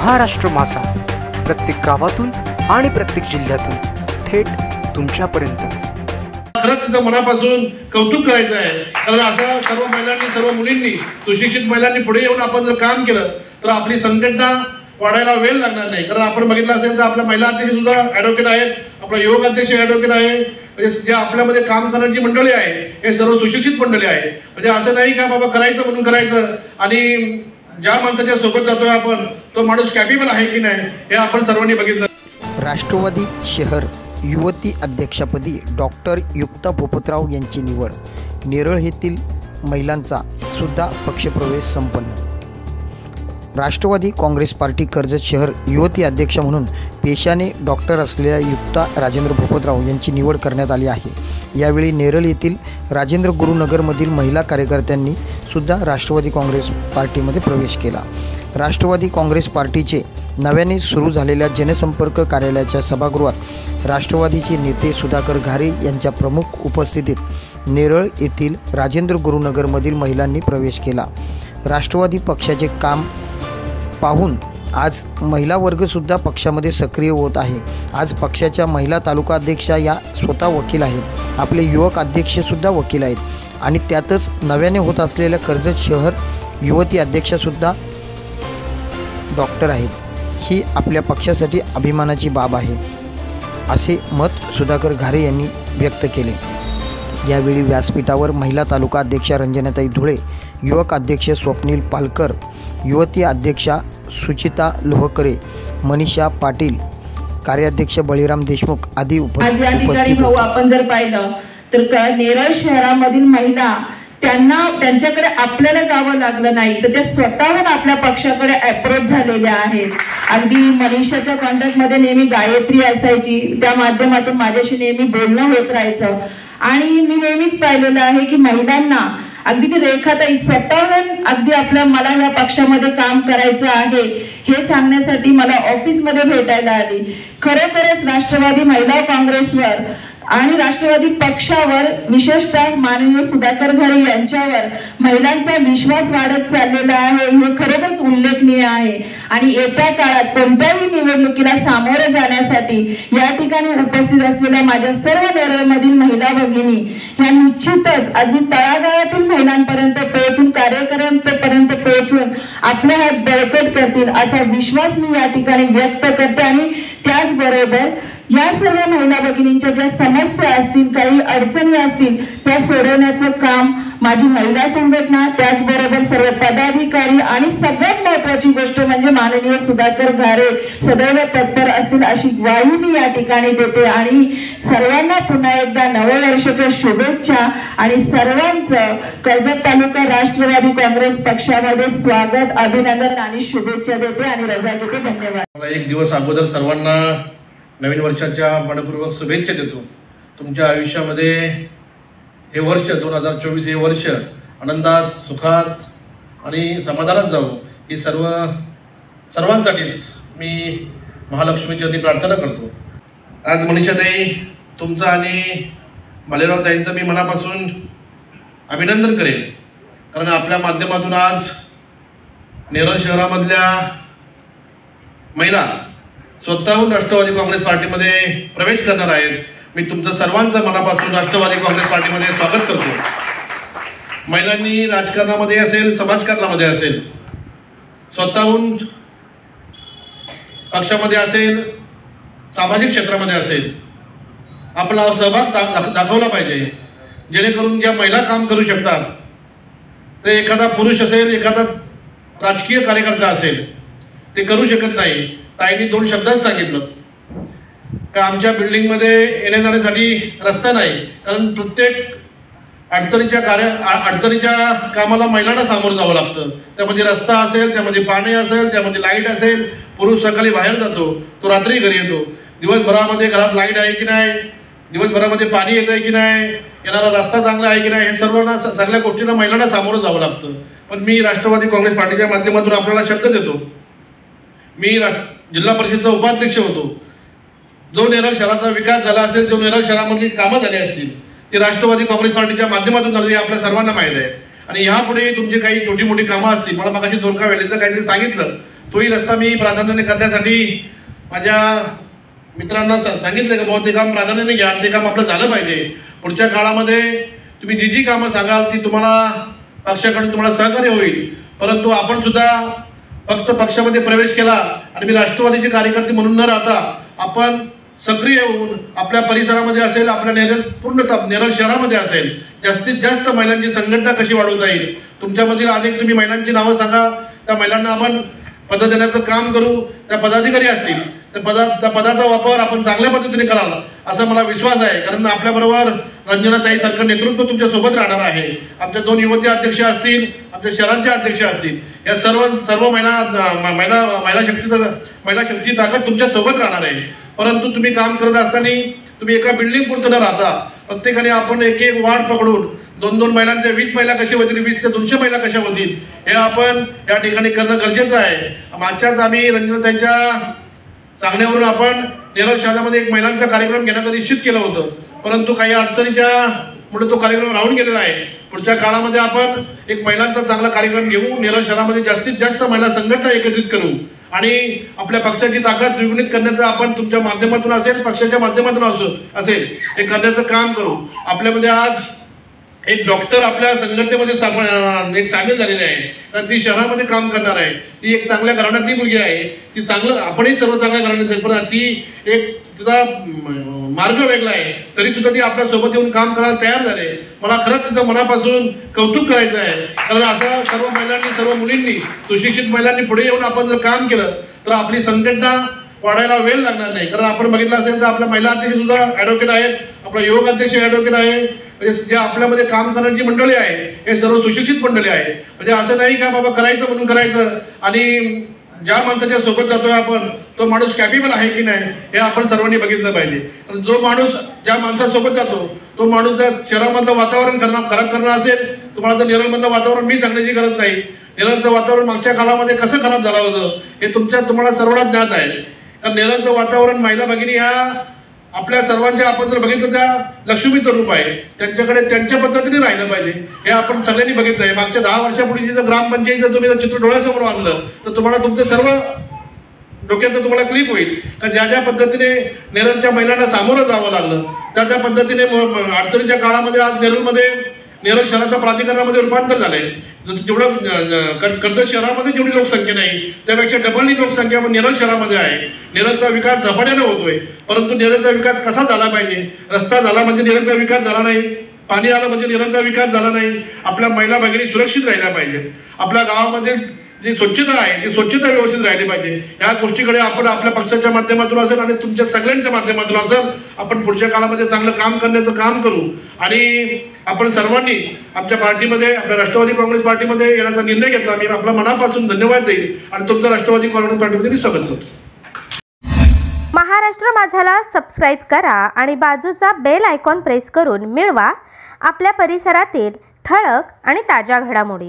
महाराष्ट्र माझा, प्रत्येक गावातून आणि प्रत्येक जिल्ह्यातून थेट तुमच्यापर्यंत। खरंच तिचं मनापासून कौतुक करायचं आहे, कारण असं सर्व महिलांनी, सर्व मुलींनी, सुशिक्षित महिलांनी पुढे येऊन आपण जर काम केलं तर आपली संघटना वाढायला वेळ लागणार नाही। कारण आपण बघितलं असेल तर आपल्या महिला अध्यक्ष सुद्धा ॲडव्होकेट आहेत, आपला युवक अध्यक्ष ॲडव्होकेट आहे, म्हणजे जे आपल्यामध्ये काम करण्याची मंडळी आहे हे सर्व सुशिक्षित मंडळी आहे। म्हणजे असं नाही का बाबा करायचं म्हणून करायचं आणि ज्या माणसाच्या सोबत जातोय आपण तो माणूस कॅपेबल आहे की नाही हे आपण सर्वांनी बघितलं। राष्ट्रवादी शहर युवती अध्यक्षपदी डॉक्टर युक्ता पोपटराव यांची निवड। नेरळ येथील महिलांचा सुद्धा पक्षप्रवेश संपन्न। राष्ट्रवादी काँग्रेस पार्टी कर्जत शहर युवती अध्यक्ष म्हणून पेशाने डॉक्टर असलेल्या युक्ता राजेंद्र पोपटराव यांची निवड करण्यात आली आहे। यावेळी नेरळ येथील राजेंद्र गुरुनगरमधील महिला कार्यकर्त्यांनी सुद्धा राष्ट्रवादी काँग्रेस पार्टीमध्ये प्रवेश केला। राष्ट्रवादी काँग्रेस पार्टीचे नव्याने सुरू झालेल्या जनसंपर्क कार्यालयाच्या सभागृहात राष्ट्रवादीचे नेते सुधाकर घारे यांच्या प्रमुख उपस्थितीत नेरळ येथील राजेंद्र गुरुनगरमधील महिलांनी प्रवेश केला। राष्ट्रवादी पक्षाचे काम पाहून आज महिला वर्गसुद्धा पक्षामध्ये सक्रिय होत आहे। आज पक्षाच्या महिला तालुका अध्यक्षा या स्वतः वकील आहेत, आपले युवक अध्यक्षसुद्धा वकील आहेत आणि त्यातच नव्याने होत असलेल्या कर्जत शहर युवती अध्यक्षसुद्धा डॉक्टर आहेत। ही आपल्या पक्षासाठी अभिमानाची बाब आहे, असे मत सुधाकर घारे यांनी व्यक्त केले। यावेळी व्यासपीठावर महिला तालुका अध्यक्षा रंजनाताई धुळे, युवक अध्यक्ष स्वप्नील पालकर, युवती अध्यक्षा सुचिता लोहकरे, मनीषा पाटील, कार्याध्यक्ष बळीराम देशमुख आदी उपस्थित होते। आपण जर पाहिलं तर नेरळ शहरामधील महिला त्यांच्याकडे आपल्याला जावं लागलं नाही तर त्या स्वतःहून आपल्या पक्षाकडे अप्रोच झालेल्या आहेत। अगदी मनीषाच्या कॉन्टॅक्टमध्ये नेहमी गायत्री असायची, त्या माध्यमातून माझ्याशी नेहमी बोलणं होत राहायचं आणि मी नेहमीच पाहिलेलं आहे की महिलांना अगदी ती रेखाताई स्वतःहून अगदी मला या पक्षामध्ये काम करायचं आहे हे सांगण्यासाठी मला ऑफिसमध्ये भेटायला आली। खरोखरच राष्ट्रवादी महिला काँग्रेसवर आणि राष्ट्रवादी पक्षावर विशेषतः माननीय सुधाकर घारे यांच्यावर महिलांचा विश्वास वाढत चाललेला आहे हे खरोखरच उल्लेखनीय आहे। आणि येत्या काळात कोणत्याही निवडणुकीला सामोरे जाण्यासाठी या ठिकाणी उपस्थित असलेल्या माझ्या सर्व नेरळमधील महिला भगिनी ह्या निश्चितच अगदी तळागाळातील महिलांपर्यंत पोहोचून, कार्यकर्त्यांपर्यंत पोहोचून आपले हात बळकट करतील असा विश्वास मी या ठिकाणी व्यक्त करते। आणि त्याचबरोबर या सर्व महिला भगिनींच्या ज्या समस्या असतील, काही अडचणी असतील त्या सोडवण्याचं काम माझी महिला संघटना, त्याचबरोबर सर्व पदाधिकारी आणि सगळ्यात महत्त्वाची गोष्ट म्हणजे माननीय सुधाकर घारे सदैव तत्पर असतील अशी ग्वाही मी या ठिकाणी देते। आणि सर्वांना पुन्हा एकदा नववर्षाच्या शुभेच्छा आणि सर्वांचं कर्जत तालुका राष्ट्रवादी काँग्रेस पक्षामध्ये स्वागत, अभिनंदन आणि शुभेच्छा देते आणि रजा घेते। धन्यवाद। एक दिवस अगोदर सर्वांना नवीन वर्षाच्या मनपूर्वक शुभेच्छा देतो। तुमच्या आयुष्यामध्ये हे वर्ष 2024 हे वर्ष आनंदात, सुखात आणि समाधानात जावं ही सर्वांसाठीच मी महालक्ष्मीची प्रार्थना करतो। आज मनीषाताई तुमचं आणि भालेराव ताईंचं मी मनापासून अभिनंदन करेन, कारण आपल्या माध्यमातून आज नेरळ शहरामधल्या महिला स्वतःहून राष्ट्रवादी काँग्रेस पार्टीमध्ये प्रवेश करणार आहेत। मी तुमचं सर्वांचं मनापासून राष्ट्रवादी काँग्रेस पार्टीमध्ये स्वागत करतो। महिलांनी राजकारणामध्ये असेल, समाजकारणामध्ये असेल, स्वतःहून पक्षामध्ये असेल, सामाजिक क्षेत्रामध्ये असेल आपला सहभाग दाखवला पाहिजे, जेणेकरून ज्या महिला काम करू शकतात ते एखादा पुरुष असेल, एखादा राजकीय कार्यकर्ता असेल ते करू शकत नाही। ताईंनी 2 शब्दात सांगितलं का आमच्या बिल्डिंगमध्ये येण्या जाण्यासाठी रस्ता नाही, कारण प्रत्येक अडचणीच्या कामाला महिलांना सामोरं जावं लागतं। त्यामध्ये रस्ता असेल, त्यामध्ये पाणी असेल, त्यामध्ये लाईट असेल, पुरुष सकाळी बाहेर जातो, तो रात्री घरी येतो, दिवसभरामध्ये घरात लाईट आहे की नाही, दिवसभरामध्ये पाणी येत आहे की नाही, येणारा रस्ता चांगला आहे की नाही, हे सगळ्या गोष्टींना महिलांना सामोरं जावं लागतं। पण मी राष्ट्रवादी काँग्रेस पार्टीच्या माध्यमातून आपल्याला शब्द देतो, मी जिल्हा परिषदचा उपाध्यक्ष होतो। जो नेरळ शहराचा विकास झाला असेल, जो नेरळ शहरामधली कामं झाली असतील ती राष्ट्रवादी काँग्रेस पार्टीच्या माध्यमातून झाली आपल्या सर्वांना माहीत आहे। आणि यापुढे तुमची काही छोटी मोठी कामं असतील, मला मगाशी दोरका वेळेचं काहीतरी सांगितलं, तोही रस्ता मी प्राधान्याने करण्यासाठी माझ्या मित्रांना सांगितलं की बाबा ते काम प्राधान्याने घ्या, ते काम आपलं झालं पाहिजे. पुढच्या काळामध्ये तुम्ही जी कामं सांगाल ती तुम्हाला पक्षाकडून तुम्हाला सहकार्य होईल. परंतु आपण सुद्धा फक्त पक्षामध्ये प्रवेश केला आणि मी राष्ट्रवादीचे कार्यकर्ते म्हणून न राहता आपण सक्रिय होऊन आपल्या परिसरामध्ये असेल, आपल्या पूर्णतः नेरळ शहरामध्ये असेल, जास्तीत जास्त महिलांची संघटना कशी वाढवता येईल. तुमच्यामधील अनेक तुम्ही महिलांची नावं सांगा, त्या महिलांना आपण पद देण्याचं काम करू. त्या पदाधिकारी असतील त्या पदाचा वापर आपण चांगल्या पद्धतीने कराल असा मला विश्वास आहे. कारण आपल्याबरोबर रंजनाताई सारखं नेतृत्व तुमच्या सोबत राहणार आहे. आमच्या 2 युवती अध्यक्ष असतील, आमच्या शहरांचे अध्यक्ष असतील, या सर्व महिला शक्तीची ताकद तुमच्या सोबत राहणार आहे. परंतु तुम्ही काम करत असताना तुम्ही एका बिल्डिंग पुरतं न राहता प्रत्येकाने आपण एक वार्ड पकडून 2 महिलांच्या 20 महिला कशा होतील, 20 ते 200 महिला कशा होतील हे आपण या ठिकाणी करणं गरजेचं आहे. मागच्याच आम्ही रंजनाताईंच्या सांगण्यावरून आपण नेरळ शहरामध्ये एक महिलांचा कार्यक्रम घेण्याचं निश्चित केलं होतं. परंतु काही अडचणीच्या मुळे तो कार्यक्रम राहून गेलेला आहे. पुढच्या काळामध्ये आपण एक महिलांचा चांगला कार्यक्रम घेऊ, नेरळ शहरामध्ये जास्तीत जास्त महिला संघटना एकत्रित करू आणि आपल्या पक्षाची ताकद द्विगुणित करण्याचं आपण तुमच्या माध्यमातून असेल, पक्षाच्या माध्यमातून असेल हे करण्याचं काम करू. आपल्यामध्ये आज एक डॉक्टर आपल्या संघटनेमध्ये एक सामील झालेली आहे. तर ती शहरामध्ये काम करणार आहे. ती एक चांगल्या घराण्यातली मुलगी आहे. ती चांगलं, आपणही सर्व चांगल्या घराण्यात, पण ती एक तिचा मार्ग वेगळा आहे तरी सुद्धा ती आपल्या सोबत येऊन काम करायला तयार झाले. मला खरंच तिचं मनापासून कौतुक करायचं आहे. कारण असं सर्व महिलांनी, सर्व मुलींनी, सुशिक्षित महिलांनी पुढे येऊन आपण जर काम केलं तर आपली संघटना वाढायला वेळ लागणार नाही. कारण आपण बघितलं असेल तर आपल्या महिला अध्यक्ष सुद्धा ॲडव्होकेट आहेत, आपला युवक अध्यक्ष ॲडव्होकेट आहे. म्हणजे जे आपल्यामध्ये काम करण्याची मंडळी आहे हे सर्व सुशिक्षित मंडळी आहे. म्हणजे असं नाही का बाबा करायचं म्हणून करायचं आणि ज्या माणसाच्या सोबत जातोय आपण तो माणूस कॅपेबल आहे की नाही हे आपण सर्वांनी बघितलं पाहिजे. आणि जो माणूस ज्या माणसासोबत जातो तो माणूस जर शहरामधलं वातावरण खराब करणं असेल, तुम्हाला जर नेरळमधलं वातावरण मी सांगण्याची गरज नाही. नेरळचं वातावरण मागच्या काळामध्ये कसं खराब झालं होतं हे तुम्हाला सर्वांना ज्ञात आहे. कारण नेरळचं वातावरण महिला भगिनी ह्या आपल्या सर्वांच्या, आपण जर बघितलं त्या लक्ष्मीचं रूप आहे. त्यांच्याकडे त्यांच्या पद्धतीने राहिलं पाहिजे हे आपण सगळ्यांनी बघितलं आहे. मागच्या 10 वर्षापूर्वीची जर ग्रामपंचायतीचं तुम्ही जर चित्र डोळ्यासमोर आणलं तर तुम्हाला तुमचं सर्व डोक्यात तुम्हाला क्लिक होईल. कारण ज्या ज्या पद्धतीने नेरळच्या महिलांना सामोरं जावं लागलं त्या पद्धतीने अडचणीच्या काळामध्ये आज नेरळ शहराच्या प्राधिकरणामध्ये रूपांतर झालंय. जसं जेवढं कर्जत शहरामध्ये जेवढी लोकसंख्या नाही त्यापेक्षा डबलनी लोकसंख्या नेरळ शहरामध्ये आहे. नेरळचा विकास झपाट्याने होतोय. परंतु नेरळचा विकास कसा झाला पाहिजे? रस्ता झाला म्हणजे नेरळचा विकास झाला नाही, पाणी आलं म्हणजे नेरळचा विकास झाला नाही. आपल्या महिला भगिनी सुरक्षित राहिल्या पाहिजेत. आपल्या गावामध्ये जी स्वच्छता आहे ती स्वच्छता व्यवस्थित राहिली पाहिजे. या गोष्टीकडे आपण आपल्या पक्षाच्या माध्यमातून असेल आणि तुमच्या सगळ्यांच्या माध्यमातून असेल आपण पुढच्या काळामध्ये चांगलं काम करण्याचं काम करू. आणि आपण सर्वांनी आमच्या पार्टीमध्ये, आपल्या राष्ट्रवादी काँग्रेस पार्टीमध्ये येण्याचा निर्णय घेतला. मी आपल्या मनापासून धन्यवाद देईल आणि तुमचं राष्ट्रवादी काँग्रेस पार्टीमध्ये मी स्वागत करतो. महाराष्ट्र माझाला सबस्क्राईब करा आणि बाजूचा बेल आयकॉन प्रेस करून मिळवा आपल्या परिसरातील ठळक आणि ताज्या घडामोडी.